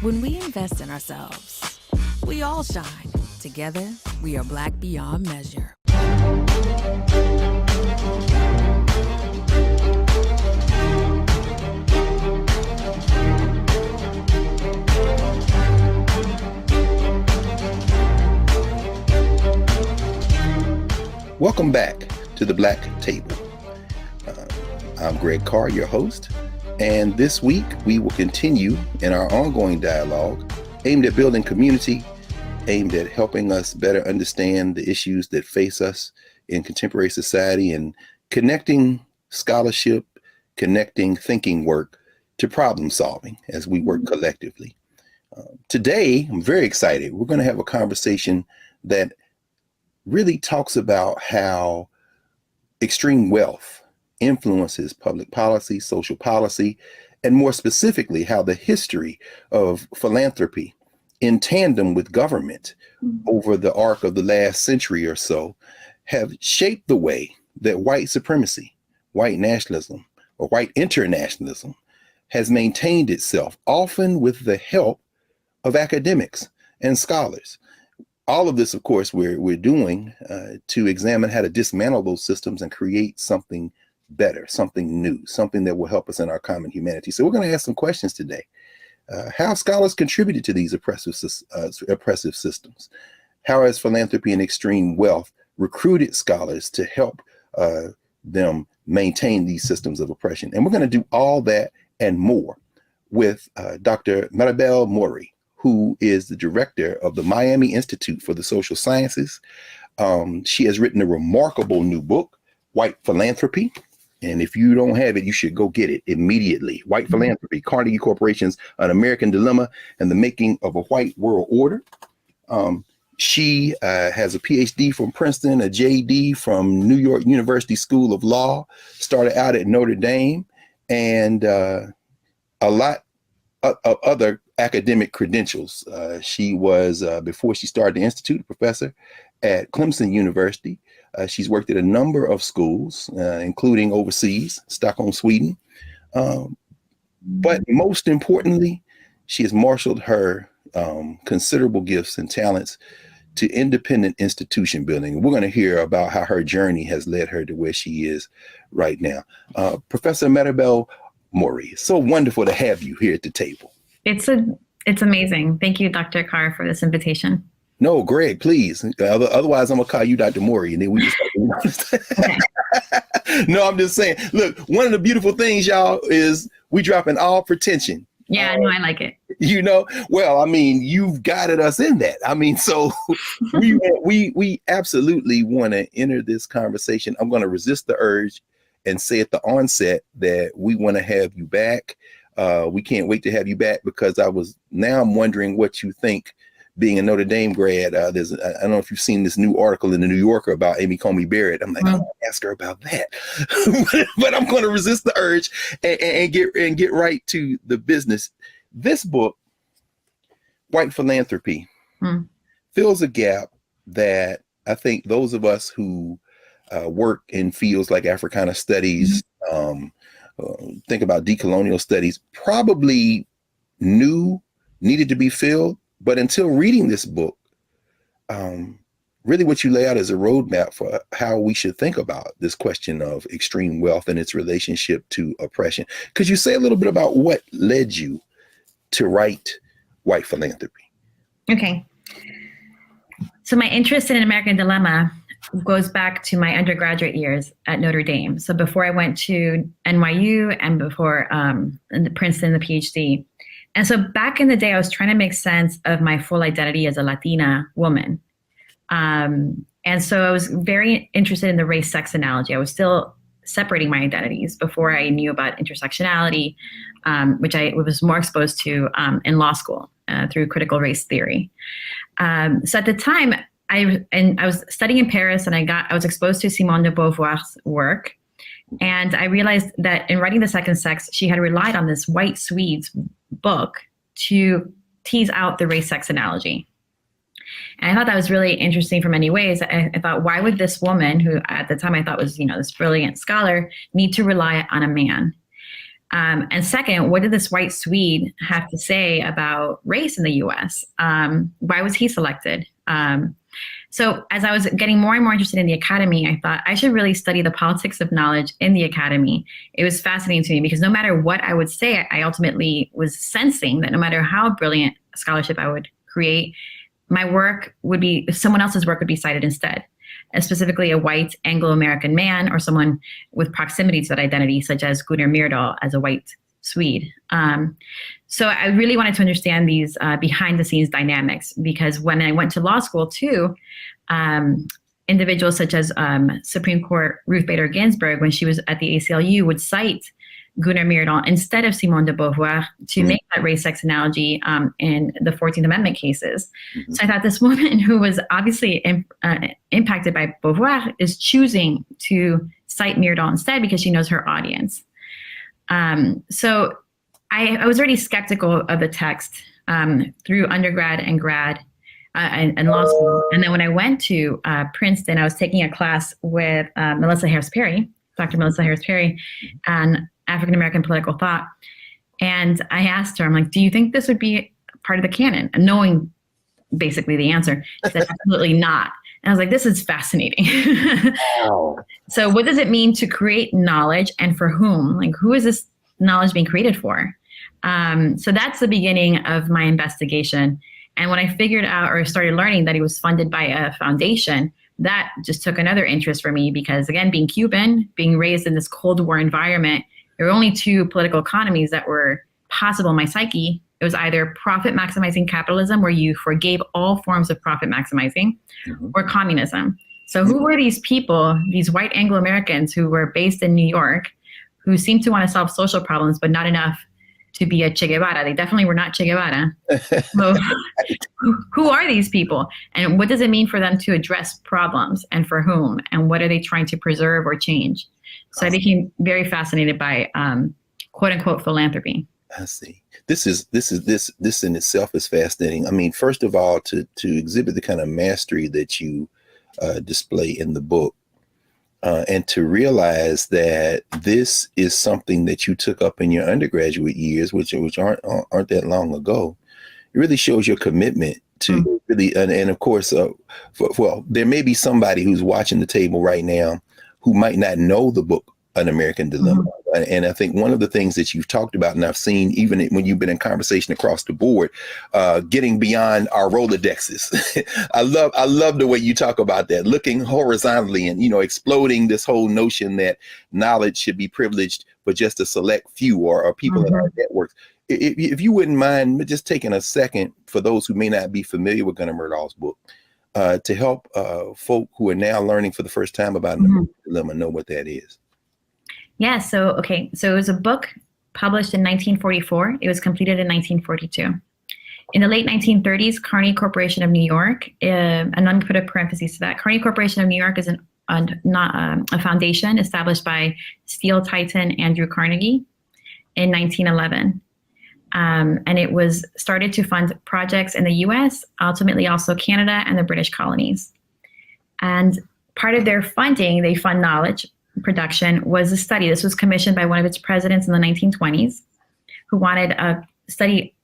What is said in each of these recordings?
When we invest in ourselves, we all shine. Together, we are Black beyond measure. Welcome back to the Black Table. I'm Greg Carr, your host, and this week we will continue in our ongoing dialogue aimed at building community, aimed at helping us better understand the issues that face us in contemporary society and connecting scholarship, connecting thinking work to problem solving as we work collectively. Today, I'm very excited. We're going to have a conversation that really talks about how extreme wealth influences public policy, social policy, and more specifically, how the history of philanthropy in tandem with government over the arc of the last century or so have shaped the way that white supremacy, white nationalism, or white internationalism has maintained itself, often with the help of academics and scholars. All of this, of course, we're doing to examine how to dismantle those systems and create something better, something new, something that will help us in our common humanity. So we're going to ask some questions today. How have scholars contributed to these oppressive systems? How has philanthropy and extreme wealth recruited scholars to help them maintain these systems of oppression? And we're going to do all that and more with Dr. Maribel Morey, who is the director of the Miami Institute for the Social Sciences. She has written a remarkable new book, White Philanthropy. And if you don't have it, you should go get it immediately. White Philanthropy, Carnegie Corporation's An American Dilemma and the Making of a White World Order. She has a PhD from Princeton, a JD from New York University School of Law, started out at Notre Dame, and a lot of other academic credentials. She was, before she started the Institute, a professor at Clemson University. She's worked at a number of schools, including overseas, Stockholm, Sweden. But most importantly, she has marshaled her considerable gifts and talents to independent institution building. We're going to hear about how her journey has led her to where she is right now. Professor Maribel Morey, it's so wonderful to have you here at the table. It's amazing. Thank you, Dr. Carr, for this invitation. No, Greg, please. Otherwise, I'm going to call you Dr. Morey, and then we just No, I'm just saying, look, one of the beautiful things, y'all, is we dropping all pretension. Yeah, no, I like it. You know, well, I mean, you've guided us in that. I mean, so we absolutely want to enter this conversation. I'm going to resist the urge and say at the onset that we want to have you back. We can't wait to have you back because I'm wondering what you think. Being a Notre Dame grad, I don't know if you've seen this new article in the New Yorker about Amy Comey Barrett. I'm like, I want to ask her about that, but I'm going to resist the urge and get right to the business. This book, White Philanthropy, fills a gap that I think those of us who work in fields like Africana studies, think about decolonial studies, probably needed to be filled. But until reading this book, really what you lay out is a roadmap for how we should think about this question of extreme wealth and its relationship to oppression. Could you say a little bit about what led you to write White Philanthropy? Okay. So my interest in An American Dilemma goes back to my undergraduate years at Notre Dame. So before I went to NYU and before Princeton, the PhD. And so back in the day, I was trying to make sense of my full identity as a Latina woman. And so I was very interested in the race-sex analogy. I was still separating my identities before I knew about intersectionality, which I was more exposed to in law school through critical race theory. So at the time, I was studying in Paris, and I was exposed to Simone de Beauvoir's work. And I realized that in writing The Second Sex, she had relied on this white Swedes book to tease out the race-sex analogy. And I thought that was really interesting for many ways. I thought, why would this woman, who at the time I thought was, this brilliant scholar, need to rely on a man? And second, what did this white Swede have to say about race in the US? Why was he selected? So as I was getting more and more interested in the academy, I thought I should really study the politics of knowledge in the academy. It was fascinating to me because no matter what I would say, I ultimately was sensing that no matter how brilliant scholarship I would create, my work would be, someone else's work would be cited instead, specifically a white Anglo-American man or someone with proximity to that identity, such as Gunnar Myrdal as a white Swede. So I really wanted to understand these behind the scenes dynamics, because when I went to law school too, individuals such as Supreme Court Ruth Bader Ginsburg, when she was at the ACLU, would cite Gunnar Myrdal instead of Simone de Beauvoir to make that race-sex analogy in the 14th Amendment cases. So I thought this woman who was obviously impacted by Beauvoir is choosing to cite Myrdal instead because she knows her audience. So I was already skeptical of the text through undergrad and grad and law school. And then when I went to Princeton, I was taking a class with Melissa Harris Perry, Dr. Melissa Harris Perry, on African-American political thought. And I asked her, I'm like, do you think this would be part of the canon? And knowing basically the answer, she said, absolutely not. And I was like, this is fascinating. Wow. So what does it mean to create knowledge, and for whom? Like, who is this knowledge being created for? So that's the beginning of my investigation. And when I figured out or started learning that it was funded by a foundation, that just took another interest for me, because again, being Cuban, being raised in this Cold War environment, there were only two political economies that were possible in my psyche. It was either profit maximizing capitalism, where you forgave all forms of profit maximizing, or communism. So who were these people, these white Anglo-Americans who were based in New York, who seemed to want to solve social problems, but not enough to be a Che Guevara? They definitely were not Che Guevara. So who are these people? And what does it mean for them to address problems, and for whom? And what are they trying to preserve or change? So I became very fascinated by quote unquote philanthropy. I see. This in itself is fascinating. I mean, first of all, to exhibit the kind of mastery that you display in the book, and to realize that this is something that you took up in your undergraduate years, which aren't that long ago. It really shows your commitment to really, and of course, well, there may be somebody who's watching the table right now who might not know the book, An American Dilemma. And I think one of the things that you've talked about, and I've seen even when you've been in conversation across the board, getting beyond our Rolodexes. I love the way you talk about that, looking horizontally and, exploding this whole notion that knowledge should be privileged for just a select few or people in our networks. If you wouldn't mind just taking a second for those who may not be familiar with Gunnar Myrdal's book, to help folk who are now learning for the first time about An American Dilemma know what that is. Yeah, so it was a book published in 1944. It was completed in 1942. In the late 1930s, Carnegie Corporation of New York, and let me put a parenthesis to that. Carnegie Corporation of New York is a foundation established by steel titan Andrew Carnegie in 1911. And it was started to fund projects in the US, ultimately also Canada and the British colonies. And part of their funding, they fund knowledge production, was a study. This was commissioned by one of its presidents in the 1920s, who wanted a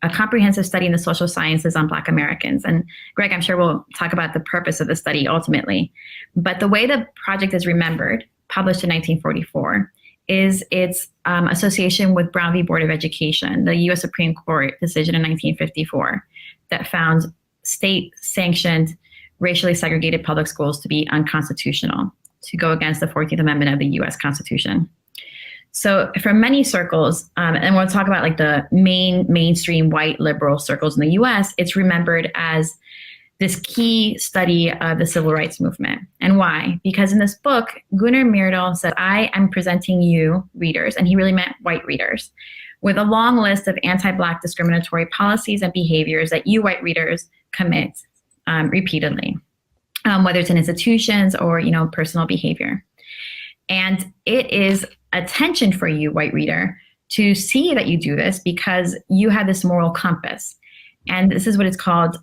comprehensive study in the social sciences on Black Americans. And Greg, I'm sure we'll talk about the purpose of the study ultimately. But the way the project is remembered, published in 1944, is its association with Brown v. Board of Education, the US Supreme Court decision in 1954 that found state-sanctioned, racially segregated public schools to be unconstitutional, to go against the 14th Amendment of the US Constitution. So from many circles, and we'll talk about like the mainstream white liberal circles in the US, it's remembered as this key study of the civil rights movement. And why? Because in this book, Gunnar Myrdal said, I am presenting you readers, and he really meant white readers, with a long list of anti-Black discriminatory policies and behaviors that you white readers commit repeatedly. Whether it's in institutions or, personal behavior. And it is a tension for you, white reader, to see that you do this because you have this moral compass. And this is what it's called,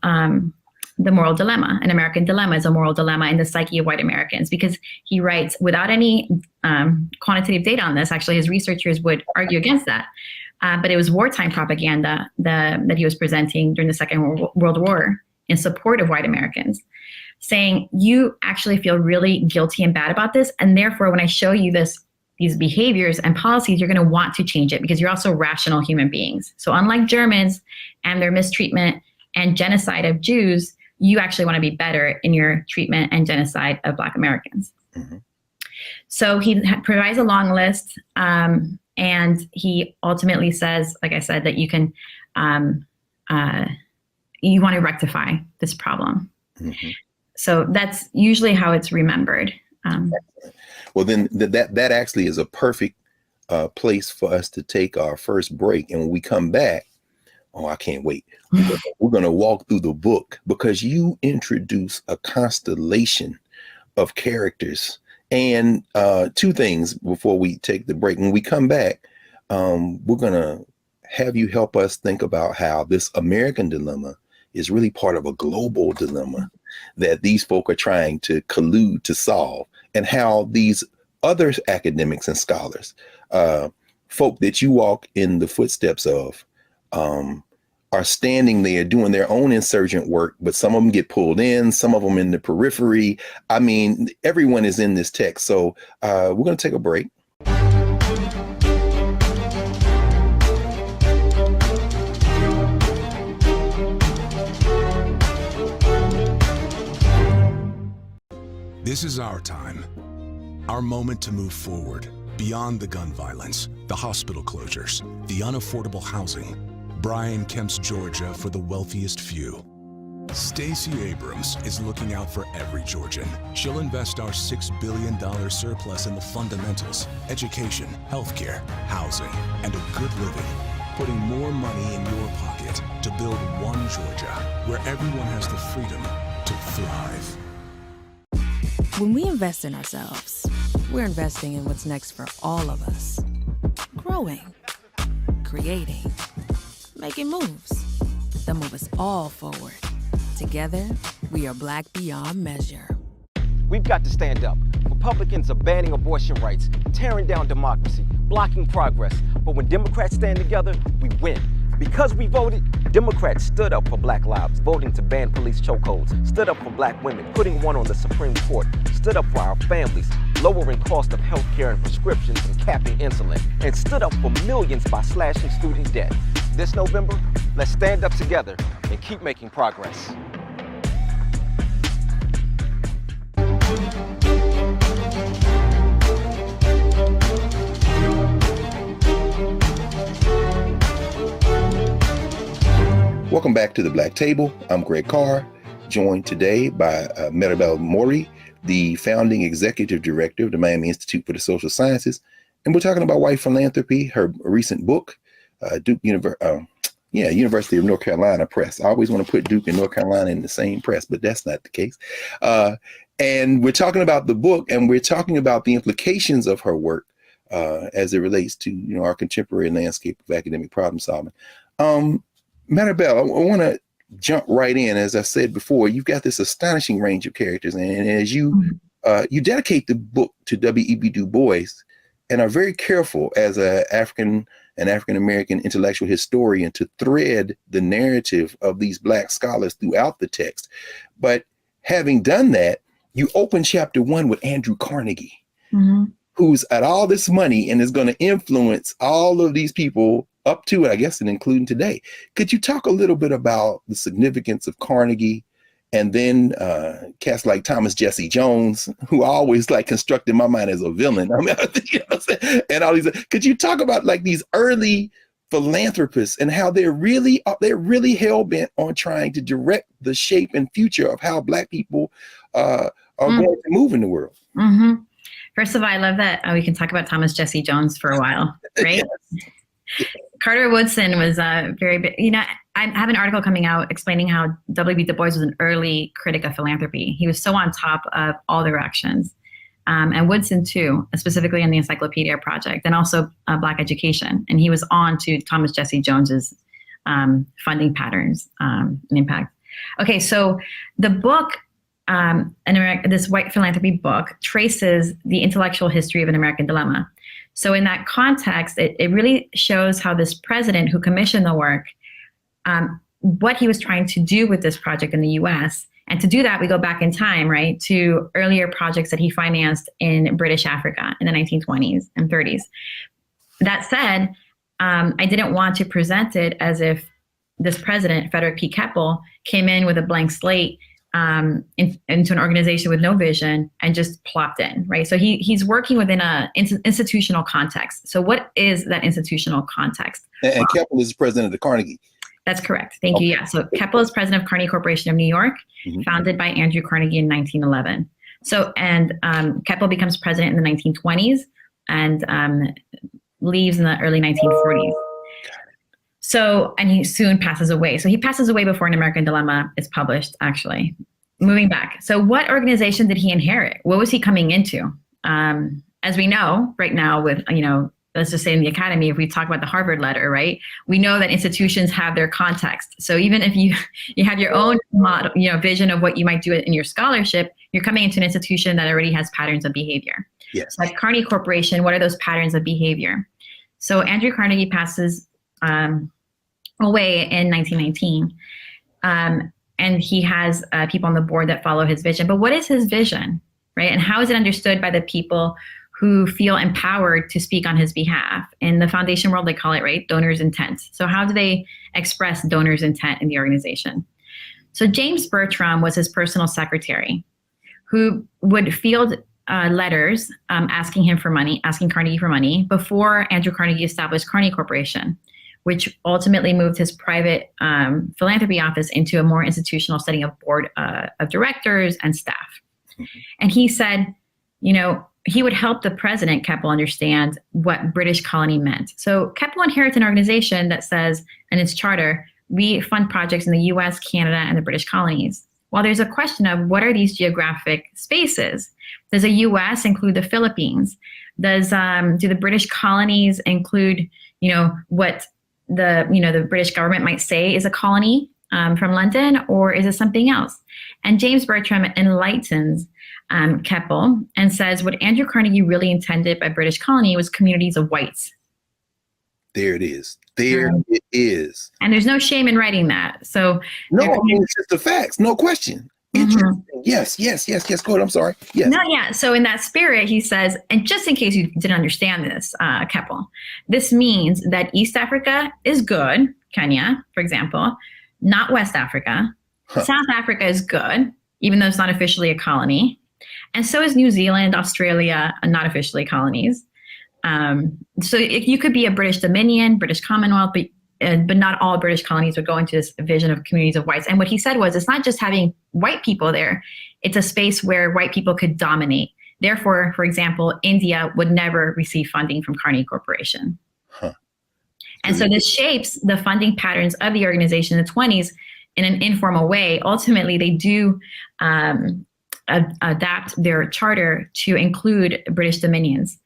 the moral dilemma. An American dilemma is a moral dilemma in the psyche of white Americans, because he writes, without any quantitative data on this, actually his researchers would argue against that. But it was wartime propaganda that he was presenting during the Second World War in support of white Americans, saying, you actually feel really guilty and bad about this. And therefore, when I show you these behaviors and policies, you're going to want to change it because you're also rational human beings. So unlike Germans and their mistreatment and genocide of Jews, you actually want to be better in your treatment and genocide of Black Americans. Mm-hmm. So he provides a long list, and he ultimately says, like I said, that you can, you want to rectify this problem. Mm-hmm. So that's usually how it's remembered. Well, then that actually is a perfect place for us to take our first break. And when we come back, oh, I can't wait. We're going to walk through the book, because you introduce a constellation of characters. And two things before we take the break. When we come back, we're going to have you help us think about how this American dilemma is really part of a global dilemma that these folk are trying to collude to solve, and how these other academics and scholars, folk that you walk in the footsteps of, are standing there doing their own insurgent work, but some of them get pulled in, some of them in the periphery. I mean, everyone is in this text. So we're going to take a break. This is our time, our moment to move forward, beyond the gun violence, the hospital closures, the unaffordable housing. Brian Kemp's Georgia for the wealthiest few. Stacey Abrams is looking out for every Georgian. She'll invest our $6 billion surplus in the fundamentals, education, healthcare, housing, and a good living, putting more money in your pocket to build one Georgia where everyone has the freedom to thrive. When we invest in ourselves, we're investing in what's next for all of us. Growing, creating, making moves that move us all forward. Together, we are Black beyond measure. We've got to stand up. Republicans are banning abortion rights, tearing down democracy, blocking progress. But when Democrats stand together, we win. Because we voted, Democrats stood up for Black lives, voting to ban police chokeholds, stood up for Black women, putting one on the Supreme Court, stood up for our families, lowering cost of health care and prescriptions and capping insulin, and stood up for millions by slashing student debt. This November, let's stand up together and keep making progress. Welcome back to the Black Table. I'm Greg Carr, joined today by Maribel Morey, the founding executive director of the Miami Institute for the Social Sciences. And we're talking about white philanthropy, her recent book, University of North Carolina Press. I always want to put Duke and North Carolina in the same press, but that's not the case. And we're talking about the book, and we're talking about the implications of her work as it relates to our contemporary landscape of academic problem solving. Maribel, I want to jump right in. As I said before, you've got this astonishing range of characters, and as you dedicate the book to W.E.B. Du Bois, and are very careful as an African-American intellectual historian to thread the narrative of these Black scholars throughout the text. But having done that, you open chapter 1 with Andrew Carnegie, who's at all this money and is going to influence all of these people up to it, I guess, and including today. Could you talk a little bit about the significance of Carnegie, and then cats like Thomas Jesse Jones, who I always construct in my mind as a villain? I mean, and all these. Could you talk about these early philanthropists and how they're really hell bent on trying to direct the shape and future of how Black people are going to move in the world? Mm-hmm. First of all, I love that we can talk about Thomas Jesse Jones for a while, right? Yes. Carter Woodson was very big. I have an article coming out explaining how W.B. Du Bois was an early critic of philanthropy. He was so on top of all directions. And Woodson too, specifically in the Encyclopedia Project, and also Black education. And he was on to Thomas Jesse Jones's funding patterns and impact. Okay, so the book, this White Philanthropy book, traces the intellectual history of an American dilemma. So in that context, it really shows how this president who commissioned the work, what he was trying to do with this project in the US. And to do that, we go back in time, right, to earlier projects that he financed in British Africa in the 1920s and 30s. That said, I didn't want to present it as if this president, Frederick P. Keppel, came in with a blank slate into an organization with no vision and just plopped in, right? So he's working within an institutional context. So what is that institutional context? And Keppel is president of the Carnegie. That's correct. Thank you. Yeah. So Keppel is president of Carnegie Corporation of New York, founded by Andrew Carnegie in 1911. So, and Keppel becomes president in the 1920s and leaves in the early 1940s. So, and he soon passes away. So he passes away before An American Dilemma is published, actually. Moving back. So what organization did he inherit? What was he coming into? As we know right now with, let's just say in the academy, if we talk about the Harvard letter, right? We know that institutions have their context. So even if you have your own model, vision of what you might do in your scholarship, you're coming into an institution that already has patterns of behavior. Yes. Like Carnegie Corporation, what are those patterns of behavior? So Andrew Carnegie passes away in 1919. And he has people on the board that follow his vision. But what is his vision, right? And how is it understood by the people who feel empowered to speak on his behalf? In the foundation world, they call it, right, donor's intent. So how do they express donor's intent in the organization? So James Bertram was his personal secretary who would field letters asking Carnegie for money before Andrew Carnegie established Carnegie Corporation, which ultimately moved his private philanthropy office into a more institutional setting of board of directors and staff. And he said, he would help the president, Keppel, understand what British colony meant. So Keppel inherits an organization that says, in its charter, we fund projects in the US, Canada, and the British colonies. Well, there's a question of what are these geographic spaces? Does the US include the Philippines? Do the British colonies include, what the British government might say is a colony from London, or is it something else? And James Bertram enlightens Keppel and says what Andrew Carnegie really intended by British colony was communities of whites. There it is. There it is. And there's no shame in writing that. So it's just the facts, no question. Interesting. Yes. Go ahead. I'm sorry. Yes. No, yeah. So in that spirit, he says, and just in case you didn't understand this, Keppel, this means that East Africa is good, Kenya, for example, not West Africa. South Africa is good, even though it's not officially a colony. And so is New Zealand, Australia, not officially colonies. So you could be a British Dominion, British Commonwealth, but not all British colonies would go into this vision of communities of whites. And what he said was, it's not just having white people there, it's a space where white people could dominate. Therefore, for example, India would never receive funding from Carnegie Corporation. And so this shapes the funding patterns of the organization in the 20s in an informal way. Ultimately, they do adapt their charter to include British dominions,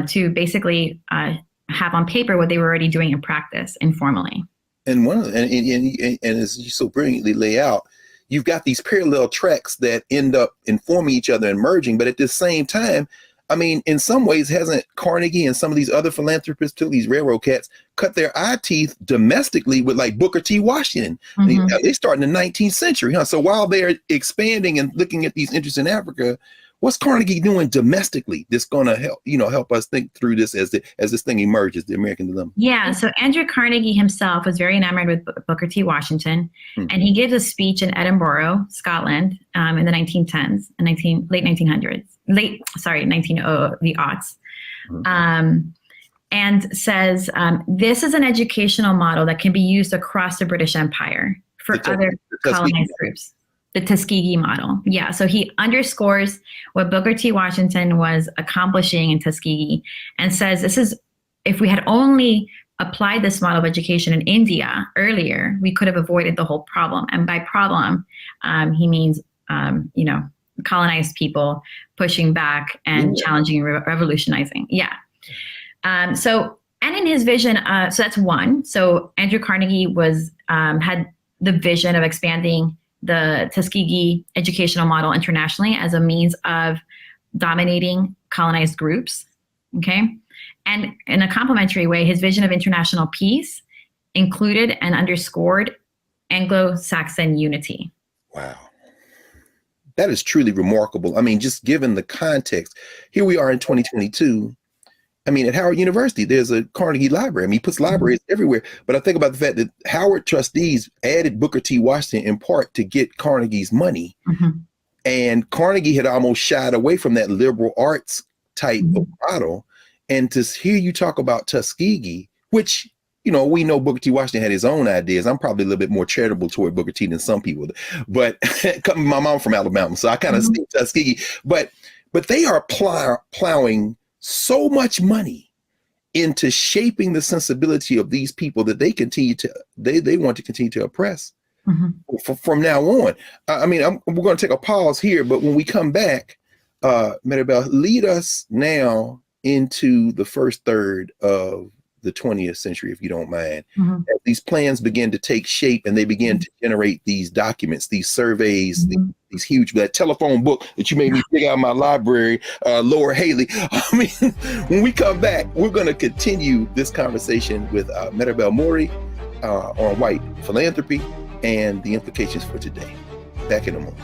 to basically have on paper what they were already doing in practice informally. And and as you so brilliantly lay out, you've got these parallel tracks that end up informing each other and merging. But at the same time, I mean, in some ways, hasn't Carnegie and some of these other philanthropists too, these railroad cats, cut their eye teeth domestically with like Booker T. Washington? They start in the 19th century, huh? So while they're expanding and looking at these interests in Africa, what's Carnegie doing domestically that's going to help us think through this as this thing emerges, the American Dilemma? Yeah. So Andrew Carnegie himself was very enamored with Booker T. Washington, and he gives a speech in Edinburgh, Scotland, in the 1910s, late 1900s, the aughts, and says this is an educational model that can be used across the British Empire for other colonized groups. The Tuskegee model. Yeah. So he underscores what Booker T. Washington was accomplishing in Tuskegee and says if we had only applied this model of education in India earlier, we could have avoided the whole problem. And by problem, he means, colonized people pushing back and challenging, revolutionizing. Yeah. And in his vision, so that's one. So Andrew Carnegie had the vision of expanding the Tuskegee educational model internationally as a means of dominating colonized groups. Okay. And in a complementary way, his vision of international peace included and underscored Anglo-Saxon unity. Wow. That is truly remarkable. I mean, just given the context, here we are in 2022. I mean, at Howard University, there's a Carnegie Library. I mean, he puts libraries everywhere. But I think about the fact that Howard trustees added Booker T. Washington in part to get Carnegie's money. And Carnegie had almost shied away from that liberal arts type of model. And to hear you talk about Tuskegee, which, you know, we know Booker T. Washington had his own ideas. I'm probably a little bit more charitable toward Booker T than some people, but my mom from Alabama, so I kind of see Tuskegee. But they are plowing so much money into shaping the sensibility of these people that they want to continue to oppress from now on. I mean, we're going to take a pause here, but when we come back, Maribel, lead us now into the first third of the 20th century, if you don't mind. As these plans begin to take shape and they begin to generate these documents, these surveys, these huge, that telephone book that you made me dig out of my library, Laura Haley. I mean, when we come back, we're going to continue this conversation with Maribel Morey on white philanthropy and the implications for today. Back in a moment.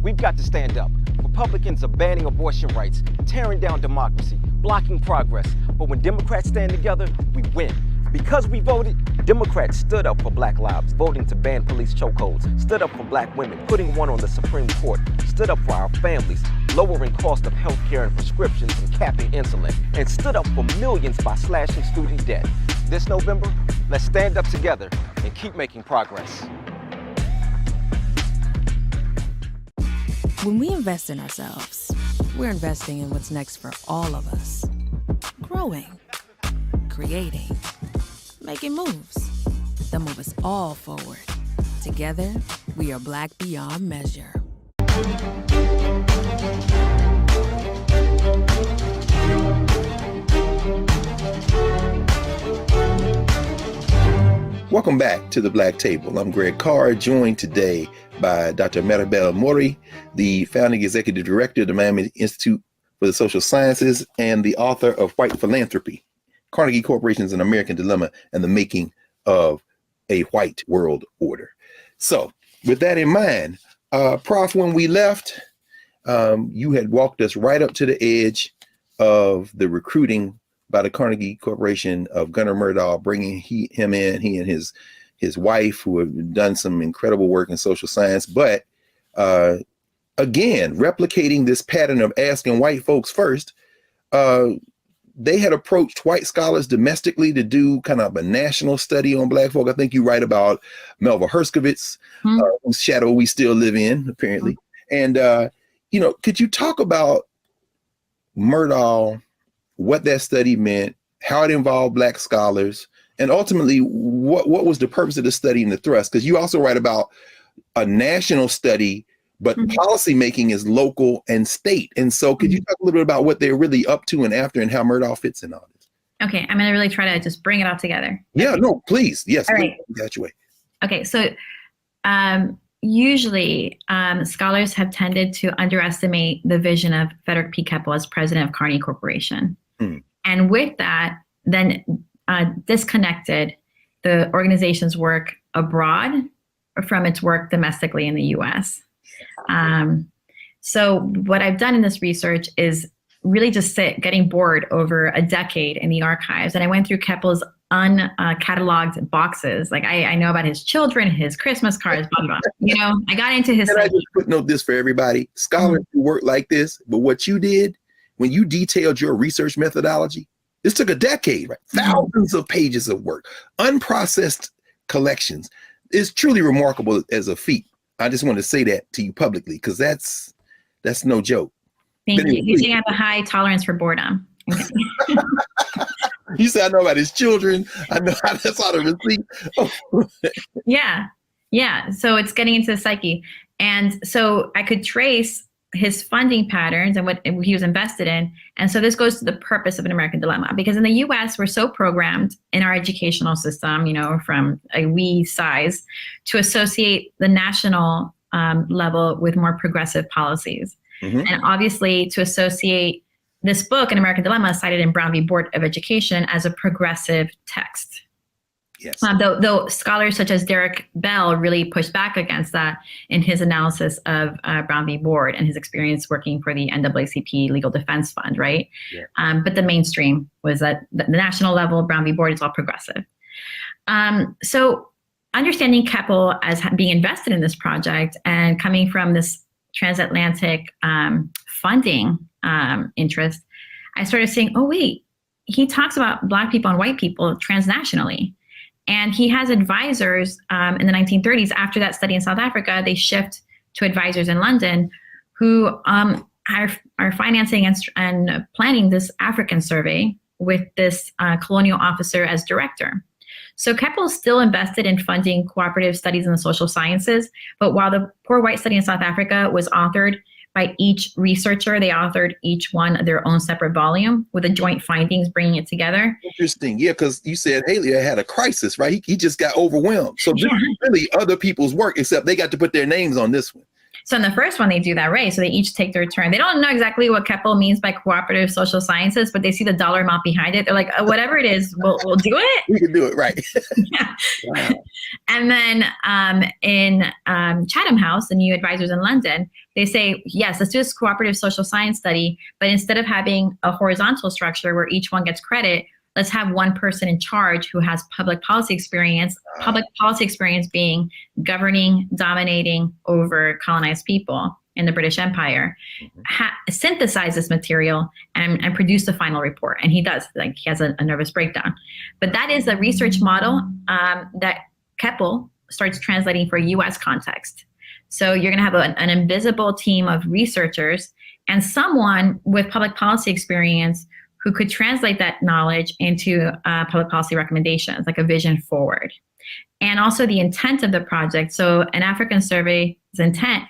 We've got to stand up. Republicans are banning abortion rights, tearing down democracy, blocking progress. But when Democrats stand together, we win. Because we voted, Democrats stood up for Black lives, voting to ban police chokeholds, stood up for Black women, putting one on the Supreme Court, stood up for our families, lowering cost of health care and prescriptions and capping insulin, and stood up for millions by slashing student debt. This November, let's stand up together and keep making progress. When we invest in ourselves, we're investing in what's next for all of us. Growing, creating, making moves that move us all forward. Together, we are Black beyond measure. Welcome back to the Black Table. I'm Greg Carr, joined today by Dr. Maribel Morey, the founding executive director of the Miami Institute for the Social Sciences and the author of White Philanthropy, Carnegie Corporation's An American Dilemma and the Making of a White World Order. So with that in mind, Prof, when we left, you had walked us right up to the edge of the recruiting by the Carnegie Corporation of Gunnar Myrdal, bringing he and his wife, who have done some incredible work in social science, but again, replicating this pattern of asking white folks first. They had approached white scholars domestically to do kind of a national study on Black folk. I think you write about Melva Herskovits, whose shadow we still live in, apparently. And, could you talk about Myrdal, what that study meant, how it involved Black scholars, and ultimately what was the purpose of the study and the thrust? Because you also write about a national study, but policy making is local and state. And so could you talk a little bit about what they're really up to and after and how Myrdal fits in all this? Okay, I'm going to really try to just bring it all together. Yeah, no, please. Yes, all right. That way. Okay, so usually scholars have tended to underestimate the vision of Frederick P. Keppel as president of Carnegie Corporation. And with that, then disconnected the organization's work abroad from its work domestically in the US. So what I've done in this research is really just getting bored over a decade in the archives. And I went through Keppel's uncatalogued boxes. Like I know about his children, his Christmas cards, blah, blah, blah. I got into his— Can I just footnote this for everybody? Scholars who work like this, but what you did, when you detailed your research methodology, this took a decade, right? Thousands of pages of work, unprocessed collections. It's truly remarkable as a feat. I just want to say that to you publicly, because that's no joke. Thank you. You think I have a high tolerance for boredom. Okay. You said I know about his children. I know how that's all the receipt. Yeah. So it's getting into the psyche. And so I could trace his funding patterns and what he was invested in. And so this goes to the purpose of An American Dilemma, because in the US, we're so programmed in our educational system, from a wee size, to associate the national level with more progressive policies. Mm-hmm. And obviously to associate this book, An American Dilemma, cited in Brown v. Board of Education, as a progressive text. Yes. Though scholars such as Derek Bell really pushed back against that in his analysis of Brown v. Board and his experience working for the NAACP Legal Defense Fund, right? Yeah. But the mainstream was that the national level, Brown v. Board, is all progressive. So understanding Keppel as being invested in this project and coming from this transatlantic funding interest, I started saying, oh, wait, he talks about Black people and white people transnationally. And he has advisors in the 1930s. After that study in South Africa, they shift to advisors in London who are financing and planning this African survey with this colonial officer as director. So Keppel is still invested in funding cooperative studies in the social sciences, but while the Poor White Study in South Africa was authored by each researcher, they authored each one their own separate volume with the joint findings, bringing it together. Interesting. Yeah, because you said Haley had a crisis, right? He just got overwhelmed. So this is really other people's work, except they got to put their names on this one. So in the first one, they do that, right? So they each take their turn. They don't know exactly what Keppel means by cooperative social sciences, but they see the dollar amount behind it. They're like, whatever it is, we'll do it. We can do it, right? Yeah. Wow. And then in Chatham House, the new advisors in London, they say, yes, let's do this cooperative social science study, but instead of having a horizontal structure where each one gets credit, let's have one person in charge who has public policy experience being governing, dominating over colonized people in the British Empire, synthesize this material and produce the final report. And he does, like he has a nervous breakdown. But that is a research model that Keppel starts translating for US context. So you're gonna have an invisible team of researchers and someone with public policy experience who could translate that knowledge into public policy recommendations, like a vision forward. And also the intent of the project. So an African survey's intent,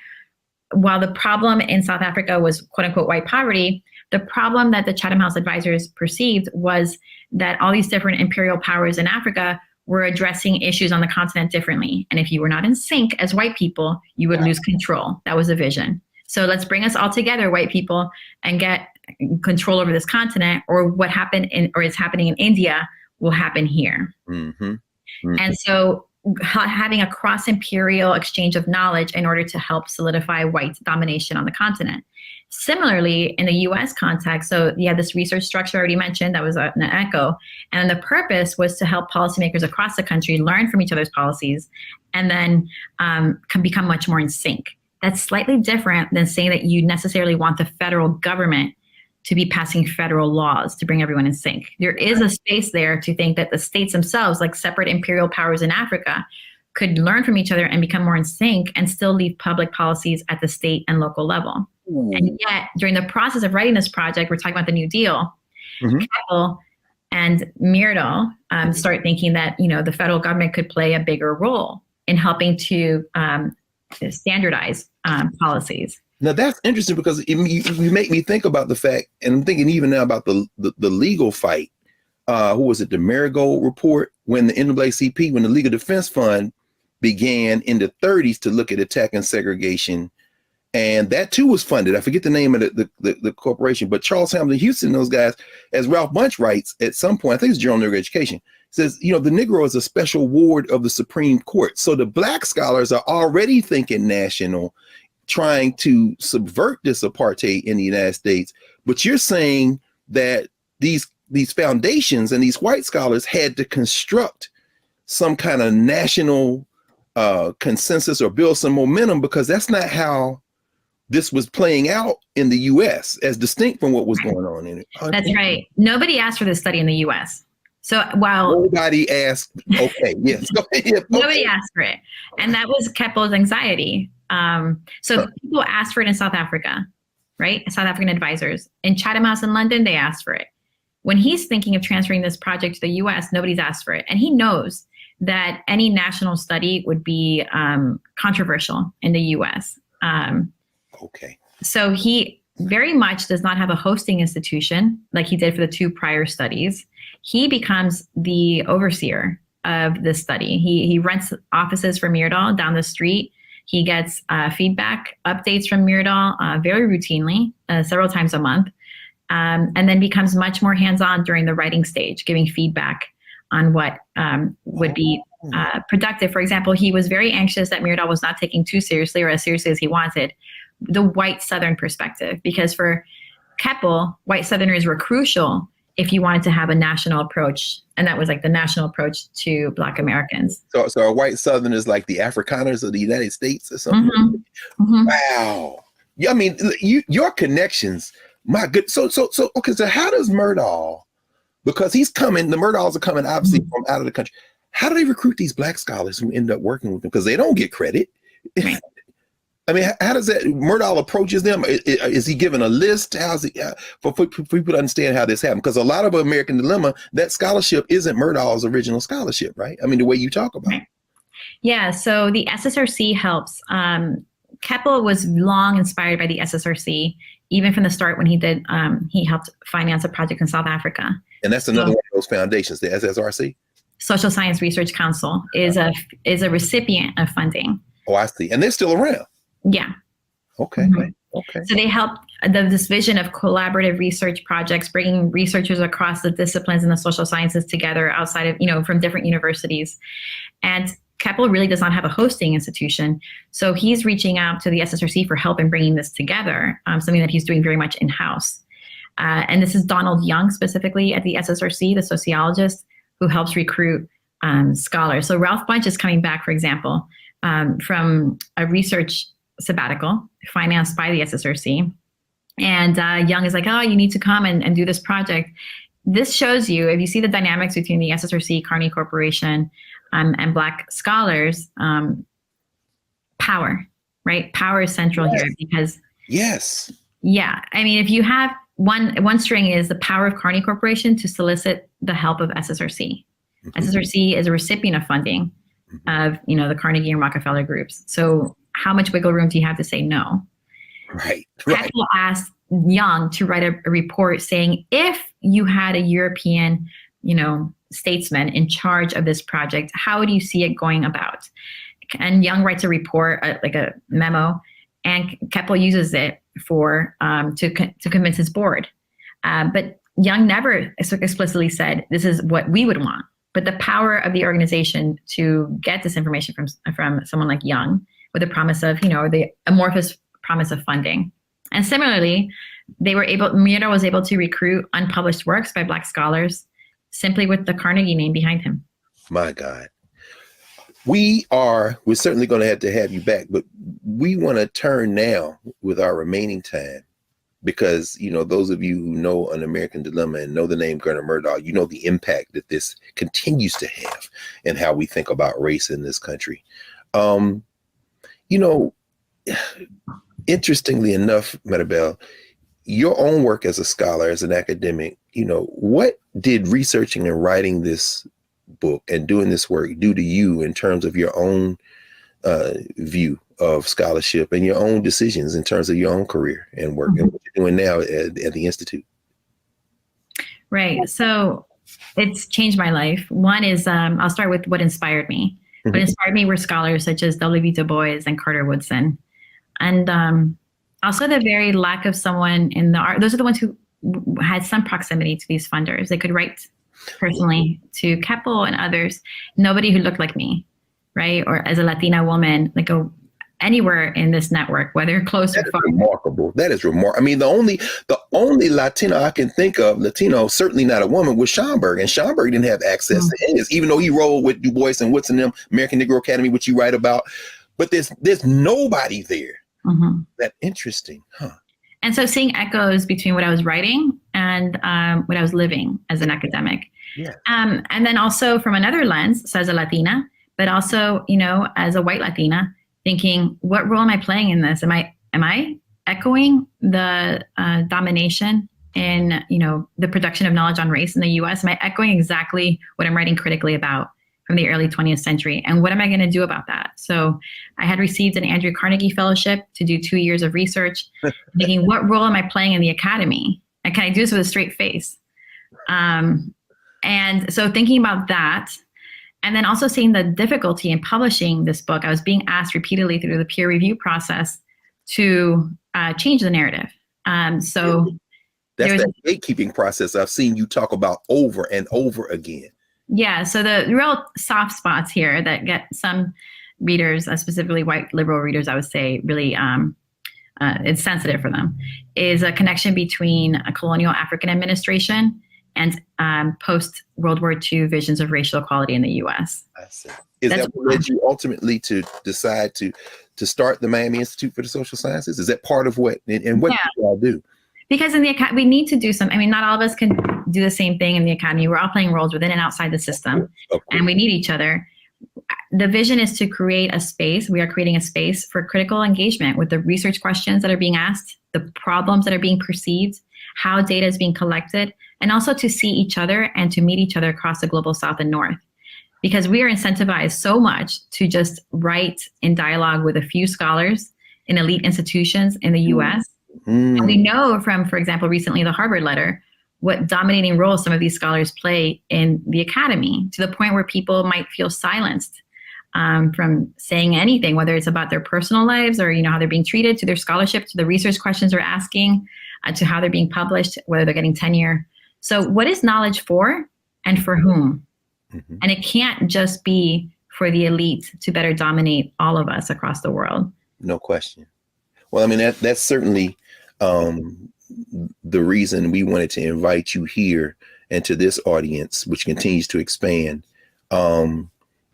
while the problem in South Africa was quote unquote white poverty, the problem that the Chatham House advisors perceived was that all these different imperial powers in Africa were addressing issues on the continent differently. And if you were not in sync as white people, you would lose control. That was the vision. So let's bring us all together, white people, and get control over this continent, or what happened or is happening in India will happen here. Mm-hmm. Mm-hmm. And so having a cross-imperial exchange of knowledge in order to help solidify white domination on the continent. Similarly, in the US context, so you had this research structure I already mentioned that was an echo, and the purpose was to help policymakers across the country learn from each other's policies and then can become much more in sync. That's slightly different than saying that you necessarily want the federal government to be passing federal laws to bring everyone in sync. There is a space there to think that the states themselves, like separate imperial powers in Africa, could learn from each other and become more in sync and still leave public policies at the state and local level. Ooh. And yet, during the process of writing this project, we're talking about the New Deal, Keppel and Myrdal start thinking that the federal government could play a bigger role in helping to standardize policies. Now that's interesting because you make me think about the fact, and I'm thinking even now about the legal fight. Who was it? The Marigold report, when the NAACP, when the Legal Defense Fund began in the 30s to look at attacking segregation, and that too was funded. I forget the name of the corporation, but Charles Hamilton Houston, those guys, as Ralph Bunche writes at some point, I think it's Journal of Negro Education, says, the Negro is a special ward of the Supreme Court. So the Black scholars are already thinking national, trying to subvert this apartheid in the United States. But you're saying that these foundations and these white scholars had to construct some kind of national consensus or build some momentum, because that's not how this was playing out in the US, as distinct from what was going on in it. That's right. Nobody asked for this study in the US. So while nobody asked, okay, yes. Nobody asked for it. And that was Keppel's anxiety. So people asked for it in South Africa, right? South African advisors. In Chatham House in London, they asked for it. When he's thinking of transferring this project to the US, nobody's asked for it. And he knows that any national study would be controversial in the US. Okay. So he very much does not have a hosting institution like he did for the 2 prior studies. He becomes the overseer of this study. He rents offices for Myrdal down the street. He gets feedback, updates from Myrdal very routinely, several times a month, and then becomes much more hands-on during the writing stage, giving feedback on what would be productive. For example, he was very anxious that Myrdal was not taking too seriously or as seriously as he wanted the white Southern perspective, because for Keppel, white Southerners were crucial if you wanted to have a national approach, and that was like the national approach to Black Americans. So a white Southerners like the Afrikaners of the United States or something? Mm-hmm. Mm-hmm. Wow. Yeah, I mean, your connections, my good. So okay, so how does Myrdal, because he's coming, the Myrdals are coming obviously from out of the country. How do they recruit these Black scholars who end up working with them? Because they don't get credit. Right. I mean, how does that, Myrdal approaches them? Is he given a list? How's he, for people to understand how this happened? Because a lot of American Dilemma, that scholarship isn't Myrdal's original scholarship, right? I mean, the way you talk about it. Yeah, so the SSRC helps. Keppel was long inspired by the SSRC, even from the start when he helped finance a project in South Africa. And that's another one of those foundations, the SSRC? Social Science Research Council is a recipient of funding. Oh, I see. And they're still around. Yeah. Okay. Mm-hmm. Okay. So they help this vision of collaborative research projects, bringing researchers across the disciplines and the social sciences together outside of, from different universities. And Keppel really does not have a hosting institution. So he's reaching out to the SSRC for help in bringing this together, something that he's doing very much in-house. And this is Donald Young specifically at the SSRC, the sociologist who helps recruit scholars. So Ralph Bunche is coming back, for example, from a research sabbatical financed by the SSRC. And Young is like, oh, you need to come and do this project. This shows you, if you see the dynamics between the SSRC, Carnegie Corporation, and Black scholars, power, right? Power is central here because... Yes. Yeah. I mean, if you have one string is the power of Carnegie Corporation to solicit the help of SSRC. Mm-hmm. SSRC is a recipient of funding of, the Carnegie and Rockefeller groups. So how much wiggle room do you have to say no? Right. Keppel asked Young to write a report saying, if you had a European, statesman in charge of this project, how do you see it going about? And Young writes a report, like a memo, and Keppel uses it to convince his board. But Young never explicitly said, this is what we would want. But the power of the organization to get this information from someone like Young, with the promise of, the amorphous promise of funding. And similarly, Myrdal was able to recruit unpublished works by Black scholars simply with the Carnegie name behind him. My God. We're certainly going to have you back, but we want to turn now with our remaining time, because, those of you who know An American Dilemma and know the name Gunnar Myrdal, you know the impact that this continues to have in how we think about race in this country. Interestingly enough, Maribel, your own work as a scholar, as an academic, what did researching and writing this book and doing this work do to you in terms of your own view of scholarship and your own decisions in terms of your own career and work, and what you're doing now at the Institute? Right. So it's changed my life. One is, I'll start with what inspired me. What inspired me were scholars such as W. Du Bois and Carter Woodson. And also the very lack of someone in the art. Those are the ones who had some proximity to these funders. They could write personally to Keppel and others. Nobody who looked like me, right? Or as a Latina woman, like anywhere in this network, whether close or far. Remarkable. That is remarkable. I mean, the only Latino I can think of, certainly not a woman, was Schomburg. And Schomburg didn't have access to any of this, even though he rolled with Du Bois and Woodson, them, American Negro Academy, which you write about. But there's nobody there. That interesting, huh? And so seeing echoes between what I was writing and what I was living as an academic. Yeah. And then also from another lens, so as a Latina, but also, as a white Latina, thinking, what role am I playing in this? Am I echoing the domination in, the production of knowledge on race in the US? Am I echoing exactly what I'm writing critically about from the early 20th century? And what am I going to do about that? So I had received an Andrew Carnegie Fellowship to do 2 years of research, thinking, what role am I playing in the academy? And can I do this with a straight face? And so thinking about that, and then also seeing the difficulty in publishing this book, I was being asked repeatedly through the peer review process to change the narrative. So that's that gatekeeping process I've seen you talk about over and over again. Yeah, so the real soft spots here that get some readers, specifically white liberal readers, I would say, really it's sensitive for them, is a connection between a colonial African administration and post-World War II visions of racial equality in the U.S. I see. Is that what led you ultimately to decide to start the Miami Institute for the Social Sciences? Is that part of what, and what do you all do? Because in the we need to do something. I mean, not all of us can do the same thing in the academy. We're all playing roles within and outside the system, and we need each other. The vision is to create a space. We are creating a space for critical engagement with the research questions that are being asked, the problems that are being perceived, how data is being collected, and also to see each other and to meet each other across the global South and North. Because we are incentivized so much to just write in dialogue with a few scholars in elite institutions in the US. And we know from, for example, recently the Harvard letter, what dominating role some of these scholars play in the academy, to the point where people might feel silenced from saying anything, whether it's about their personal lives or, how they're being treated, to their scholarship, to the research questions they're asking, to how they're being published, whether they're getting tenure. So what is knowledge for and for whom? Mm-hmm. And it can't just be for the elite to better dominate all of us across the world. No question. Well, I mean, that's certainly the reason we wanted to invite you here and to this audience, which continues to expand. I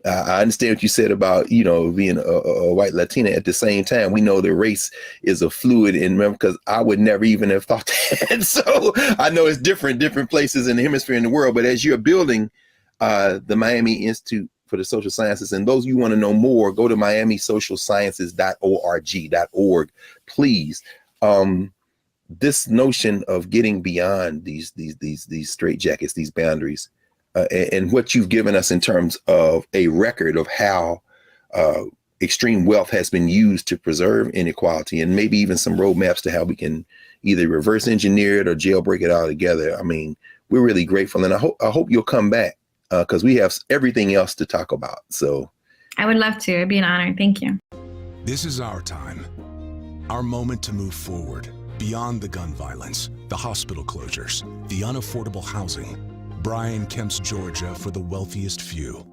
understand what you said about, being a white Latina. At the same time, we know that race is a fluid, and because I would never even have thought that. So I know it's different places in the hemisphere in the world. But as you're building the Miami Institute for the Social Sciences, and those you want to know more, go to miamisocialsciences.org, please. This notion of getting beyond these straitjackets, these boundaries, and what you've given us in terms of a record of how extreme wealth has been used to preserve inequality, and maybe even some roadmaps to how we can either reverse engineer it or jailbreak it altogether. I mean, we're really grateful, and I hope you'll come back because we have everything else to talk about. So I would love to. It'd be an honor. Thank you. This is our time, our moment to move forward beyond the gun violence, the hospital closures, the unaffordable housing. Brian Kemp's Georgia for the wealthiest few.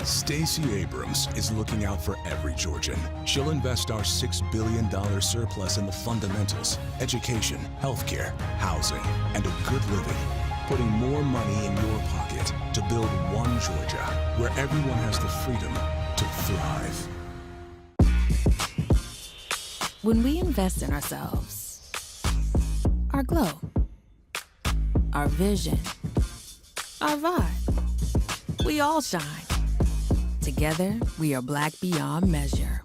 Stacey Abrams is looking out for every Georgian. She'll invest our $6 billion surplus in the fundamentals: education, healthcare, housing, and a good living. Putting more money in your pocket to build one Georgia where everyone has the freedom to thrive. When we invest in ourselves, our glow, our vision, our vibe, we all shine. Together, we are Black beyond measure.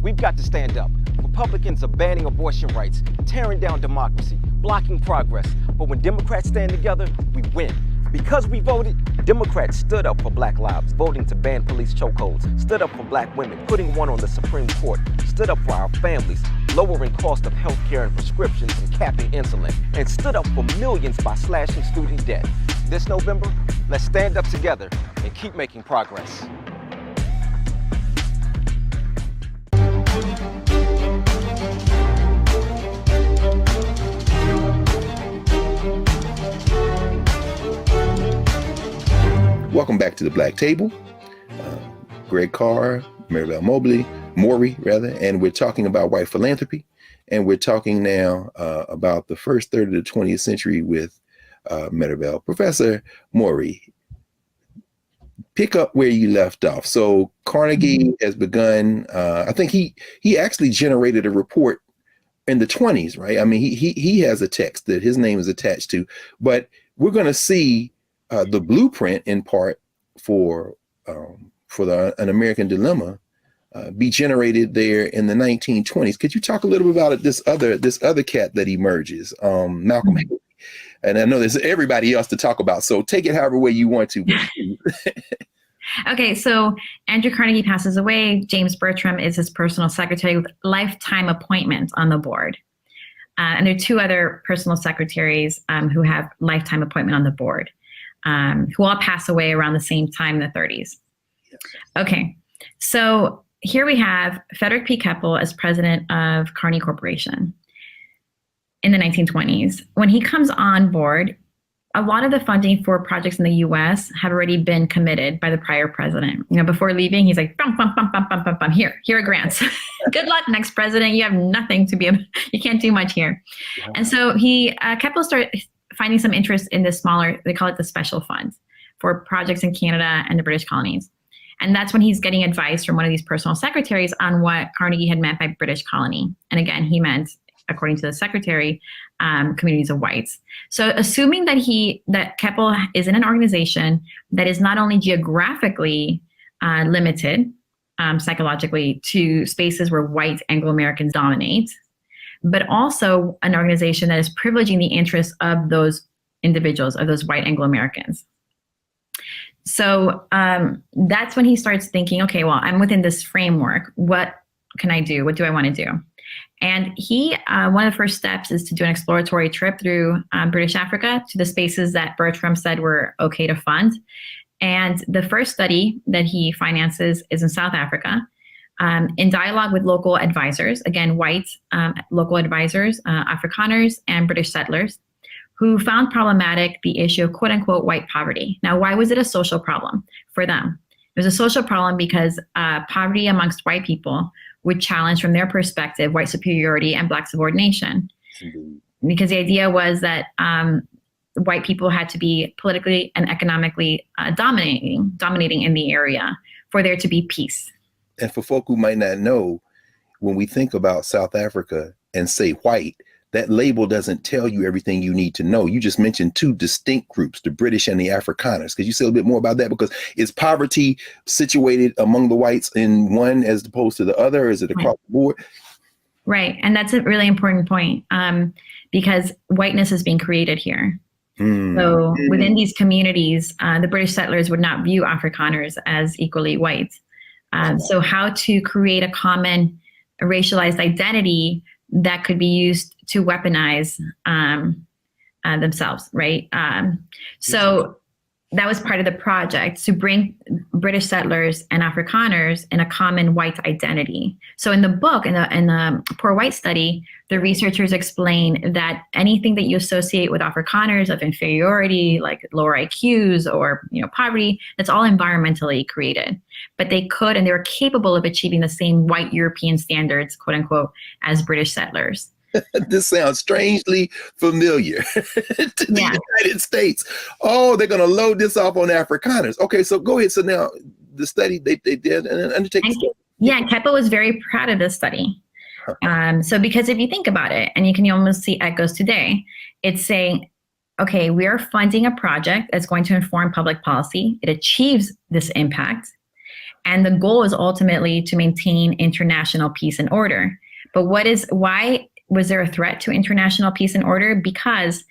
We've got to stand up. Republicans are banning abortion rights, tearing down democracy, blocking progress. But when Democrats stand together, we win. Because we voted, Democrats stood up for Black lives, voting to ban police chokeholds, stood up for Black women, putting one on the Supreme Court, stood up for our families, lowering cost of health care and prescriptions and capping insulin, and stood up for millions by slashing student debt. This November, let's stand up together and keep making progress. Welcome back to the Black Table. Greg Carr, Maribel Morey, and we're talking about white philanthropy, and we're talking now about the first third of the 20th century with Maribel. Professor Morey, pick up where you left off. So Carnegie has begun. I think he actually generated a report in the 20s, right? I mean, he has a text that his name is attached to, but we're going to see the blueprint in part for an American dilemma be generated there in the 1920s. Could you talk a little bit about this other cat that emerges, Malcolm X? And I know there's everybody else to talk about, so take it however way you want to. Okay, so Andrew Carnegie passes away. James Bertram is his personal secretary with lifetime appointments on the board. And there are two other personal secretaries who have lifetime appointment on the board, who all pass away around the same time in the 30s. Okay, so here we have Frederick P. Keppel as president of Carnegie Corporation in the 1920s. When he comes on board, a lot of the funding for projects in the U.S. had already been committed by the prior president. You know, before leaving, he's like, bum, bum, bum, bum, bum, bum, bum. Here are grants. Good luck, next president. You have nothing to be able, you can't do much here. Wow. And so Keppel started finding some interest in the smaller, they call it the special funds for projects in Canada and the British colonies. And that's when he's getting advice from one of these personal secretaries on what Carnegie had meant by British colony. And again, he meant, according to the secretary, communities of whites. So assuming that Keppel is in an organization that is not only geographically limited psychologically to spaces where white Anglo-Americans dominate, but also an organization that is privileging the interests of those individuals, of those white Anglo-Americans. So that's when he starts thinking, okay, well, I'm within this framework. What can I do? What do I want to do? And one of the first steps is to do an exploratory trip through British Africa to the spaces that Bertram said were okay to fund. And the first study that he finances is in South Africa, in dialogue with local advisors, again, white local advisors, Afrikaners and British settlers, who found problematic the issue of quote unquote white poverty. Now, why was it a social problem for them? It was a social problem because poverty amongst white people would challenge, from their perspective, white superiority and Black subordination. Mm-hmm. Because the idea was that white people had to be politically and economically dominating in the area for there to be peace. And for folk who might not know, when we think about South Africa and say white, that label doesn't tell you everything you need to know. You just mentioned two distinct groups, the British and the Afrikaners. Could you say a little bit more about that? Because is poverty situated among the whites in one as opposed to the other? Or is it across the board? Right. And that's a really important point because whiteness is being created here. So within these communities, the British settlers would not view Afrikaners as equally white. So how to create a common racialized identity that could be used to weaponize themselves, right? So that was part of the project, to bring British settlers and Afrikaners in a common white identity. So in the book, in the Poor White Study, the researchers explain that anything that you associate with Afrikaners of inferiority, like lower IQs or poverty, that's all environmentally created. But they could, and they were capable of achieving the same white European standards, quote unquote, as British settlers. This sounds strangely familiar to the United States. Oh, they're going to load this off on Afrikaners. Okay, so go ahead. So now the study, they did an undertaking. Yeah, Keppel was very proud of this study. So because if you think about it, and you can almost see echoes today, it's saying, okay, we are funding a project that's going to inform public policy. It achieves this impact. And the goal is ultimately to maintain international peace and order. But why was there a threat to international peace and order? Because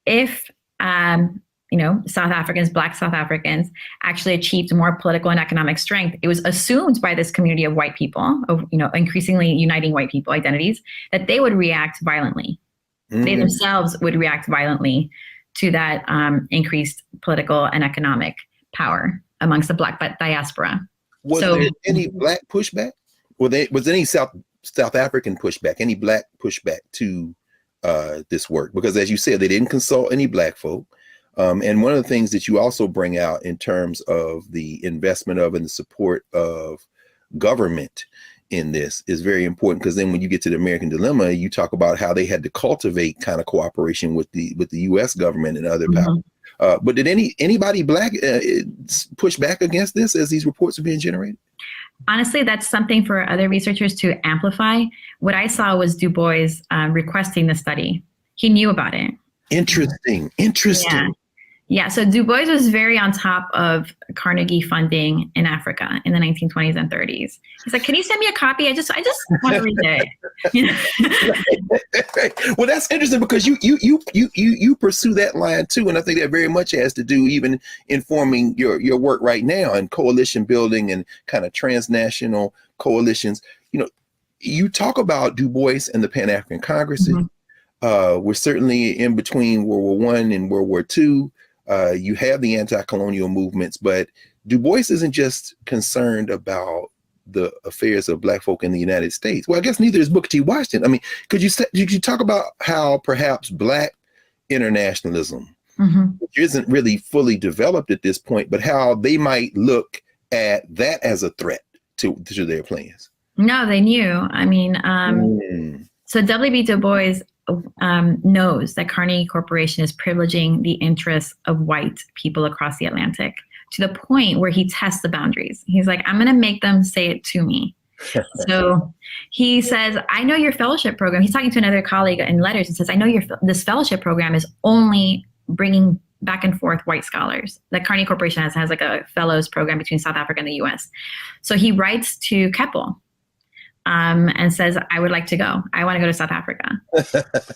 if, South Africans, Black South Africans actually achieved more political and economic strength, it was assumed by this community of white people, of, increasingly uniting white people identities, that they would react violently. Mm-hmm. They themselves would react violently to that increased political and economic power amongst the Black diaspora. Was there any Black pushback? Was any South African pushback, any Black pushback to this work? Because as you said, they didn't consult any Black folk. And one of the things that you also bring out in terms of the investment of and the support of government in this is very important, because then when you get to the American Dilemma, you talk about how they had to cultivate kind of cooperation with the U.S. government and other powers. But did anybody Black push back against this as these reports are being generated? Honestly, that's something for other researchers to amplify. What I saw was Du Bois requesting the study. He knew about it. Interesting. Yeah, so Du Bois was very on top of Carnegie funding in Africa in the 1920s and 30s. He's like, "Can you send me a copy? I just want to read it." You know? Well, that's interesting because you pursue that line too, and I think that very much has to do even informing your work right now and coalition building and kind of transnational coalitions. You know, you talk about Du Bois and the Pan-African Congresses. Mm-hmm. We're certainly in between World War I and World War II. You have the anti-colonial movements, but Du Bois isn't just concerned about the affairs of Black folk in the United States. Well, I guess neither is Booker T. Washington. I mean, could you talk about how perhaps Black internationalism, which isn't really fully developed at this point, but how they might look at that as a threat to their plans? No, they knew. I mean, so W.B. Du Bois knows that Carnegie Corporation is privileging the interests of white people across the Atlantic to the point where he tests the boundaries. He's like, I'm going to make them say it to me. So he says, I know your fellowship program. He's talking to another colleague in letters and says, I know this fellowship program is only bringing back and forth white scholars. The Carnegie Corporation has like a fellows program between South Africa and the US. So he writes to Keppel and says, I would like to go. I want to go to South Africa.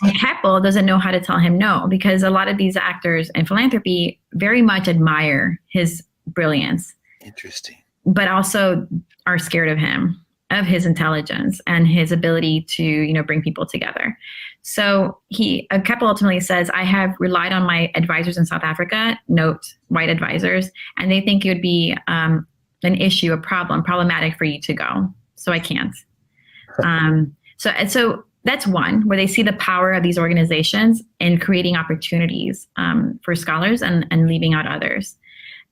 And Keppel doesn't know how to tell him no, because a lot of these actors in philanthropy very much admire his brilliance. Interesting. But also are scared of him, of his intelligence and his ability to, bring people together. So Keppel ultimately says, I have relied on my advisors in South Africa, note white advisors, and they think it would be an issue, problematic for you to go. So I can't. So that's one where they see the power of these organizations in creating opportunities for scholars and leaving out others.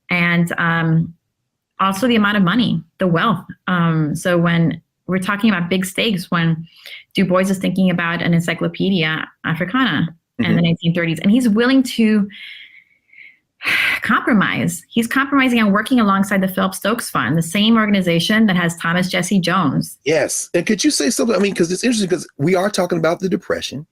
And also the amount of money, the wealth. So when we're talking about big stakes, when Du Bois is thinking about an Encyclopedia Africana in the 1930s, and he's willing to compromise. He's compromising and working alongside the Philip Stokes Fund, the same organization that has Thomas Jesse Jones. Yes. And could you say something? I mean, because it's interesting because we are talking about the Depression.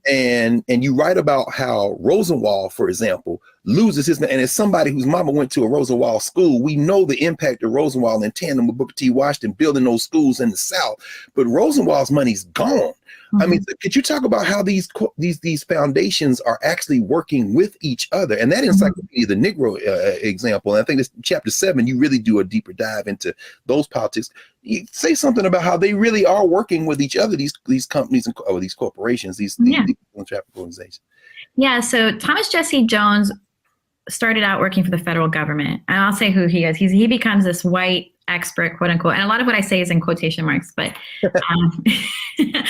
And you write about how Rosenwald, for example, loses his, and as somebody whose mama went to a Rosenwald school, we know the impact of Rosenwald in tandem with Booker T. Washington building those schools in the South. But Rosenwald's money's gone. I mean, could you talk about how these foundations are actually working with each other? And that encyclopedia, the Negro example, and I think it's chapter 7, you really do a deeper dive into those politics. You say something about how they really are working with each other, these companies or these corporations, these philanthropic organizations. Yeah, so Thomas Jesse Jones started out working for the federal government. And I'll say who he is. He becomes this white expert, quote unquote. And a lot of what I say is in quotation marks, but the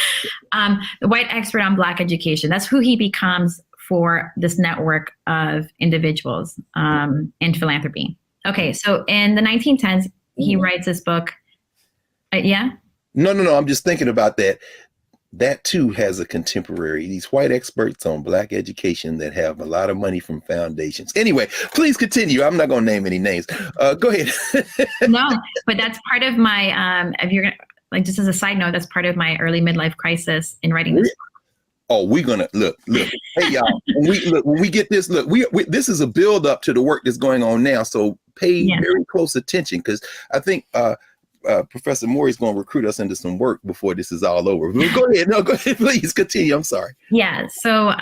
white expert on Black education. That's who he becomes for this network of individuals in philanthropy. Okay, so in the 1910s, he writes this book. Yeah? No. I'm just thinking about that. That too has a contemporary, these white experts on Black education that have a lot of money from foundations. Anyway, please continue. I'm not going to name any names. Go ahead. No, but that's part of my, if you're gonna, like, just as a side note, that's part of my early midlife crisis in writing this book. Oh, we're gonna look. Hey, y'all. When we get this, this is a build up to the work that's going on now. So pay very close attention, because I think Professor Morey is going to recruit us into some work before this is all over. Go ahead. No, go ahead. Please continue. I'm sorry. Yeah. So,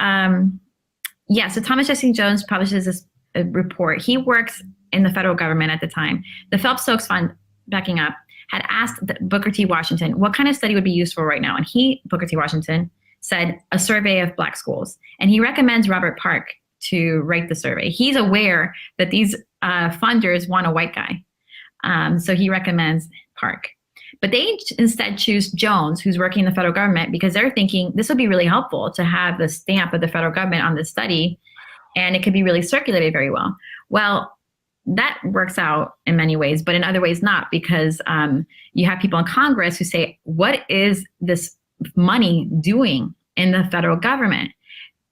so Thomas Jesse Jones publishes this report. He works in the federal government at the time. The Phelps Stokes Fund, backing up, had asked Booker T. Washington what kind of study would be useful right now. And Booker T. Washington, said a survey of Black schools. And he recommends Robert Park to write the survey. He's aware that these funders want a white guy. So he recommends Park. But they instead choose Jones, who's working in the federal government, because they're thinking this would be really helpful to have the stamp of the federal government on this study, and it could be really circulated very well. Well, that works out in many ways, but in other ways not, because you have people in Congress who say, what is this money doing in the federal government?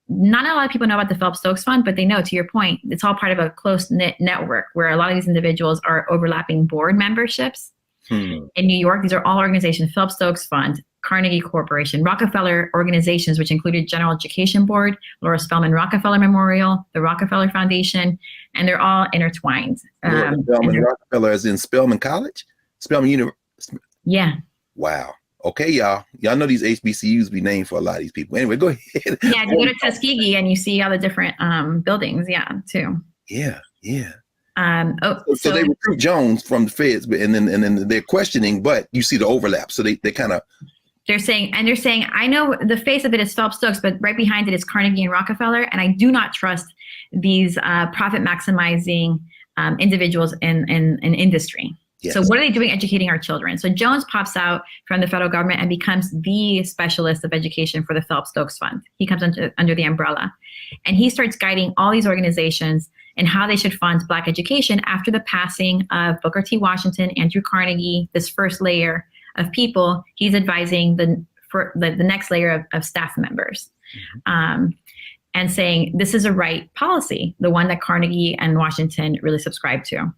Not a lot of people know about the Phelps Stokes Fund, but they know, to your point, it's all part of a close-knit network where a lot of these individuals are overlapping board memberships. In New York, these are all organizations. Phelps Stokes Fund, Carnegie Corporation, Rockefeller organizations, which included General Education Board, Laura Spelman Rockefeller Memorial, the Rockefeller Foundation, and they're all intertwined. Spelman Rockefeller as in Spelman College? Spelman University? Yeah. Wow. Okay, y'all. Y'all know these HBCUs be named for a lot of these people. Anyway, go ahead. Yeah, you go to Tuskegee and you see all the different buildings, too. Yeah. So they recruit Jones from the feds, and then they're questioning, but you see the overlap. So they kind of they're saying, I know the face of it is Phelps Stokes, but right behind it is Carnegie and Rockefeller, and I do not trust these profit maximizing individuals in industry. Yes. So what are they doing educating our children? So Jones pops out from the federal government and becomes the specialist of education for the Phelps Stokes Fund. He comes under the umbrella, and he starts guiding all these organizations and how they should fund Black education after the passing of Booker T. Washington, Andrew Carnegie, this first layer of people. He's advising the next layer of staff members, and saying this is a right policy, the one that Carnegie and Washington really subscribed to.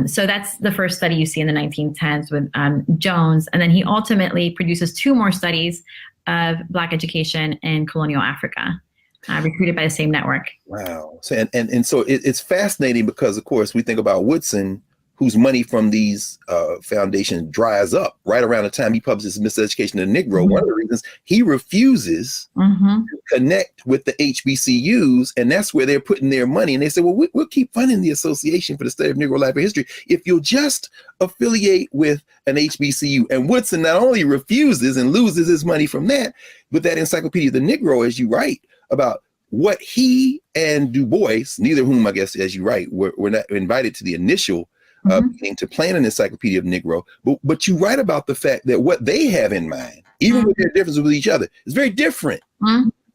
So that's the first study you see in the 1910s with Jones. And then he ultimately produces 2 more studies of Black education in colonial Africa, recruited by the same network. Wow. So, and so it's fascinating because, of course, we think about Woodson, whose money from these foundations dries up right around the time he publishes Miseducation of the Negro. Mm-hmm. One of the reasons he refuses to connect with the HBCUs, and that's where they're putting their money. And they say, well, we'll keep funding the Association for the Study of Negro Life and History if you'll just affiliate with an HBCU. And Woodson not only refuses and loses his money from that, but that Encyclopedia of the Negro, as you write about what he and Du Bois, neither of whom, I guess, as you write, were not invited to the initial meeting to plan an Encyclopedia of Negro, but you write about the fact that what they have in mind, even with their differences with each other, is very different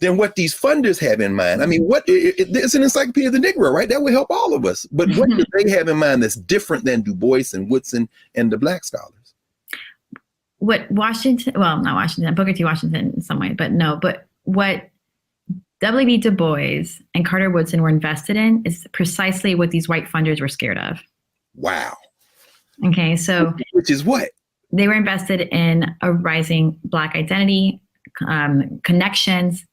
than what these funders have in mind. I mean, it's an Encyclopedia of the Negro, right? That would help all of us. But what do they have in mind that's different than Du Bois and Woodson and the Black scholars? What Washington, well, not Washington, Booker T. Washington in some way, but what W.B. Du Bois and Carter Woodson were invested in is precisely what these white funders were scared of. Wow. Okay, so which is what? They were invested in a rising Black identity, connections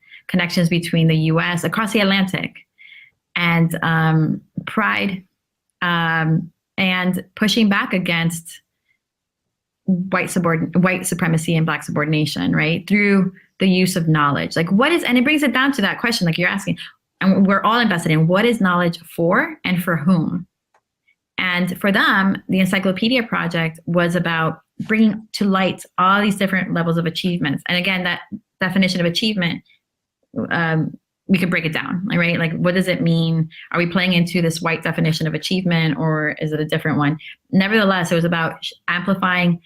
between the U.S. across the Atlantic, and pride, and pushing back against white supremacy and Black subordination, right? Through the use of knowledge. Like and it brings it down to that question, like you're asking, and we're all invested in what is knowledge for and for whom? And for them, the Encyclopedia Project was about bringing to light all these different levels of achievements. And again, that definition of achievement, we could break it down, right? Like, what does it mean? Are we playing into this white definition of achievement, or is it a different one? Nevertheless, it was about amplifying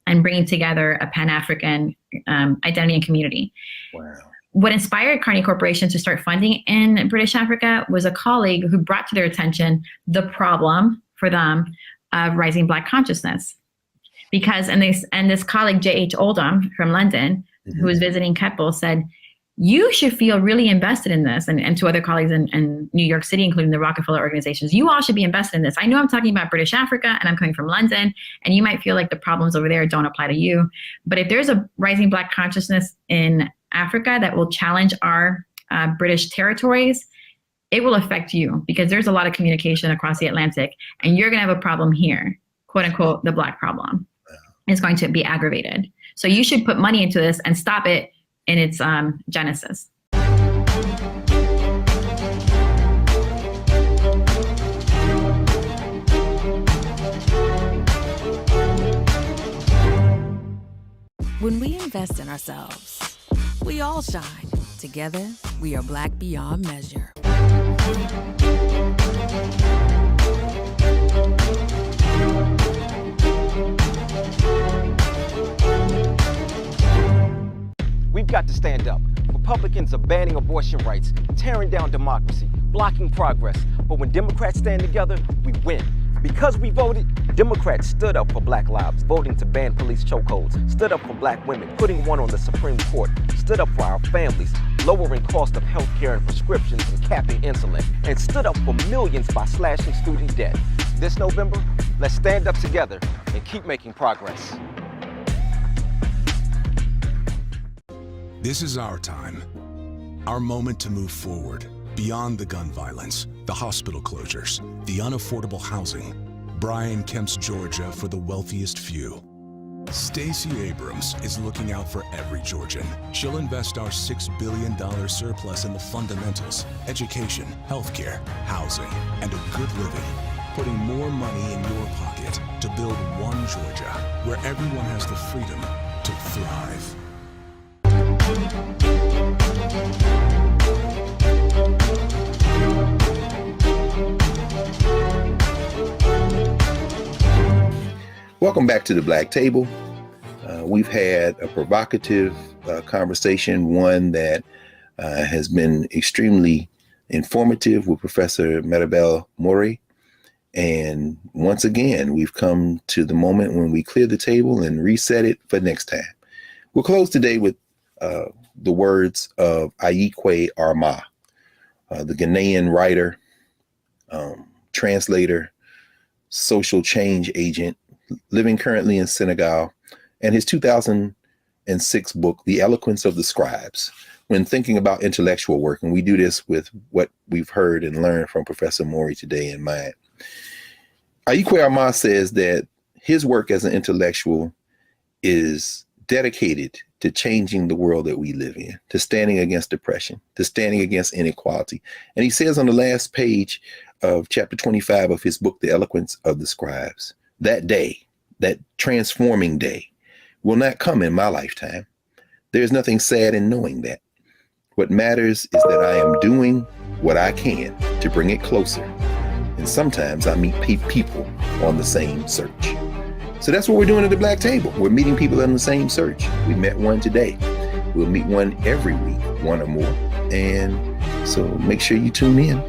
and bringing together a Pan-African identity and community. Wow. What inspired Carnegie Corporation to start funding in British Africa was a colleague who brought to their attention the problem for them of rising Black consciousness. Because, and this colleague, J.H. Oldham from London, who was visiting Keppel, said, you should feel really invested in this, and to other colleagues in New York City, including the Rockefeller organizations, you all should be invested in this. I know I'm talking about British Africa and I'm coming from London, and you might feel like the problems over there don't apply to you. But if there's a rising Black consciousness in Africa that will challenge our British territories, it will affect you, because there's a lot of communication across the Atlantic, and you're gonna have a problem here, quote unquote, the Black problem is going to be aggravated. So you should put money into this and stop it in its genesis. When we invest in ourselves, we all shine. Together, we are Black beyond measure. We've got to stand up. Republicans are banning abortion rights, tearing down democracy, blocking progress. But when Democrats stand together, we win. Because we voted, Democrats stood up for Black lives, voting to ban police chokeholds, stood up for Black women, putting one on the Supreme Court, stood up for our families, lowering cost of health care and prescriptions and capping insulin, and stood up for millions by slashing student debt. This November, let's stand up together and keep making progress. This is our time, our moment to move forward, beyond the gun violence, the hospital closures, the unaffordable housing. Brian Kemp's Georgia for the wealthiest few. Stacey Abrams is looking out for every Georgian. She'll invest our $6 billion surplus in the fundamentals, education, healthcare, housing, and a good living, putting more money in your pocket to build one Georgia where everyone has the freedom to thrive. Welcome back to the Black Table. We've had a provocative conversation, one that has been extremely informative with Professor Maribel Morey. And once again, we've come to the moment when we clear the table and reset it for next time. We'll close today with the words of Ayikwe Armah, the Ghanaian writer, translator, social change agent, living currently in Senegal, and his 2006 book, The Eloquence of the Scribes, when thinking about intellectual work. And we do this with what we've heard and learned from Professor Morey today in mind. Ayikwe Armah says that his work as an intellectual is dedicated to changing the world that we live in, to standing against depression, to standing against inequality. And he says on the last page of chapter 25 of his book, The Eloquence of the Scribes, that day, that transforming day, will not come in my lifetime. There's nothing sad in knowing that. What matters is that I am doing what I can to bring it closer. And sometimes I meet people on the same search. So that's what we're doing at the Black Table. We're meeting people on the same search. We met one today. We'll meet one every week, one or more. And so make sure you tune in.